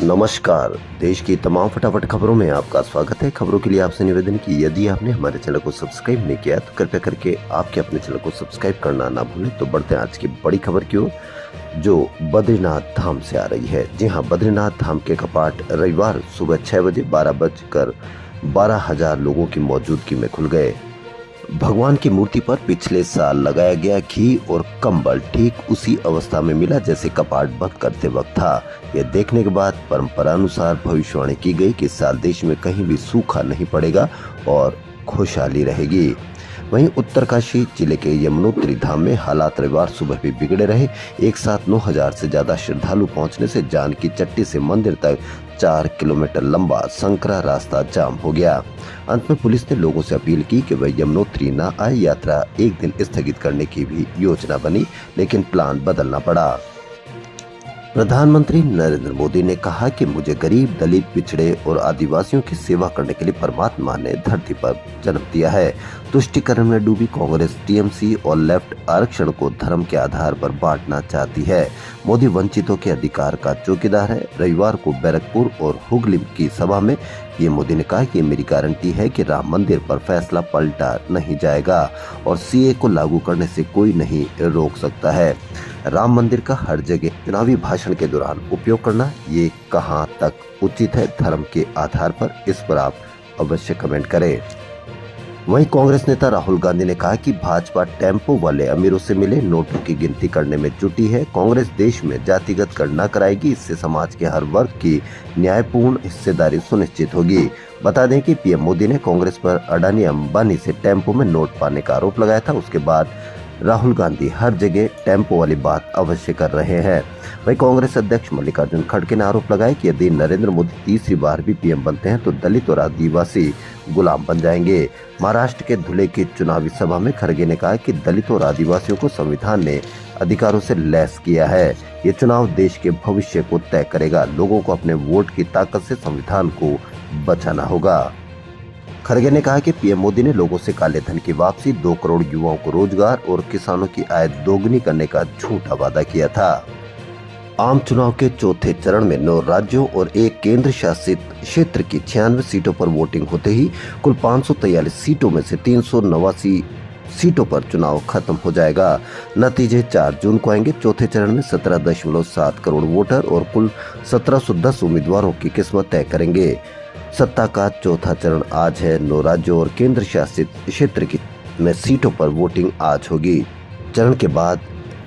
नमस्कार। देश की तमाम फटाफट खबरों में आपका स्वागत है। खबरों के लिए आपसे निवेदन कि यदि आपने हमारे चैनल को सब्सक्राइब नहीं किया तो कृपया करके आपके अपने चैनल को सब्सक्राइब करना ना भूलें। तो बढ़ते हैं आज की बड़ी खबर की ओर, जो बद्रीनाथ धाम से आ रही है। जी हां, बद्रीनाथ धाम के कपाट रविवार सुबह 6 बजे 12 लोगों की मौजूदगी में खुल गए। भगवान की मूर्ति पर पिछले साल लगाया गया घी और कंबल ठीक उसी अवस्था में मिला जैसे कपाट बंद करते वक्त था। यह देखने के बाद परंपरा अनुसार भविष्यवाणी की गई कि इस साल देश में कहीं भी सूखा नहीं पड़ेगा और खुशहाली रहेगी। वहीं उत्तरकाशी जिले के यमुनोत्री धाम में हालात रविवार सुबह भी बिगड़े रहे। एक साथ 9,000 से ज्यादा श्रद्धालु पहुंचने से जानकी चट्टी से मंदिर तक 4 किलोमीटर लंबा संकरा रास्ता जाम हो गया। अंत में पुलिस ने लोगों से अपील की कि वह यमुनोत्री न आए। यात्रा एक दिन स्थगित करने की भी योजना बनी, लेकिन प्लान बदलना पड़ा। प्रधानमंत्री नरेंद्र मोदी ने कहा कि मुझे गरीब, दलित, पिछड़े और आदिवासियों की सेवा करने के लिए परमात्मा ने धरती पर जन्म दिया है। तुष्टीकरण में डूबी कांग्रेस, टीएमसी और लेफ्ट आरक्षण को धर्म के आधार पर बांटना चाहती है। मोदी वंचितों के अधिकार का चौकीदार है। रविवार को बैरकपुर और हुगली की सभा में ये मोदी ने कहा कि मेरी गारंटी है कि राम मंदिर पर फैसला पलटा नहीं जाएगा और सीए को लागू करने से कोई नहीं रोक सकता है। राम मंदिर का हर जगह चुनावी भाषण के दौरान उपयोग करना ये कहां तक उचित है धर्म के आधार पर, इस पर आप अवश्य कमेंट करें। वहीं कांग्रेस नेता राहुल गांधी ने कहा कि भाजपा टेम्पो वाले अमीरों से मिले नोटों की गिनती करने में जुटी है। कांग्रेस देश में जातिगत गणना कराएगी, इससे समाज के हर वर्ग की न्यायपूर्ण हिस्सेदारी सुनिश्चित होगी। बता दें कि पीएम मोदी ने कांग्रेस पर अडानी अंबानी से टेम्पो में नोट पाने का आरोप लगाया था। उसके बाद राहुल गांधी हर जगह टेम्पो वाली बात अवश्य कर रहे हैं। वहीं कांग्रेस अध्यक्ष मल्लिकार्जुन खड़गे ने आरोप लगाया कि यदि नरेंद्र मोदी तीसरी बार भी पीएम बनते हैं तो दलित और आदिवासी गुलाम बन जाएंगे। महाराष्ट्र के धुले की चुनावी सभा में खड़गे ने कहा कि दलित और आदिवासियों को संविधान ने अधिकारों से लैस किया है। ये चुनाव देश के भविष्य को तय करेगा। लोगों को अपने वोट की ताकत से संविधान को बचाना होगा। खड़गे ने कहा कि पीएम मोदी ने लोगों से काले धन की वापसी, 2 करोड़ युवाओं को रोजगार और किसानों की आय दोगुनी करने का झूठा वादा किया था। आम चुनाव के चौथे चरण में 9 राज्यों और 1 केंद्र शासित क्षेत्र की 96 सीटों पर वोटिंग होते ही कुल 543 सीटों में से 389 सीटों पर चुनाव खत्म हो जाएगा। नतीजे 4 जून को आएंगे। चौथे चरण में 17.7 करोड़ वोटर और कुल 1710 उम्मीदवारों की किस्मत तय करेंगे। सत्ता का चौथा चरण आज है। 9 राज्यों और केंद्र शासित क्षेत्र की में सीटों पर वोटिंग आज होगी। चरण के बाद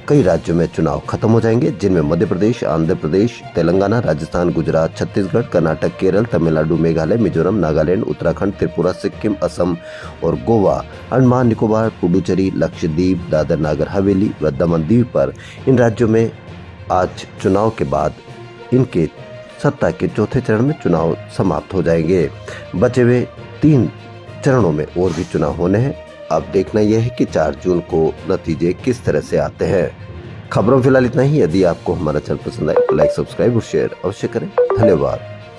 कई राज्यों में चुनाव खत्म हो जाएंगे, जिनमें मध्य प्रदेश, आंध्र प्रदेश, तेलंगाना, राजस्थान, गुजरात, छत्तीसगढ़, कर्नाटक, केरल, तमिलनाडु, मेघालय, मिजोरम, नागालैंड, उत्तराखंड, त्रिपुरा, सिक्किम, असम और गोवा, अंडमान निकोबार, पुडुचेरी, लक्षद्वीप, दादर नगर हवेली व दमन दीव पर इन राज्यों में आज चुनाव के बाद इनके सत्ता के चौथे चरण में चुनाव समाप्त हो जाएंगे। बचे हुए 3 चरणों में और भी चुनाव होने हैं। अब देखना यह है कि 4 जून को नतीजे किस तरह से आते हैं। खबरों फिलहाल इतना ही। यदि आपको हमारा चैनल पसंद आए तो लाइक, सब्सक्राइब और शेयर अवश्य करें। धन्यवाद।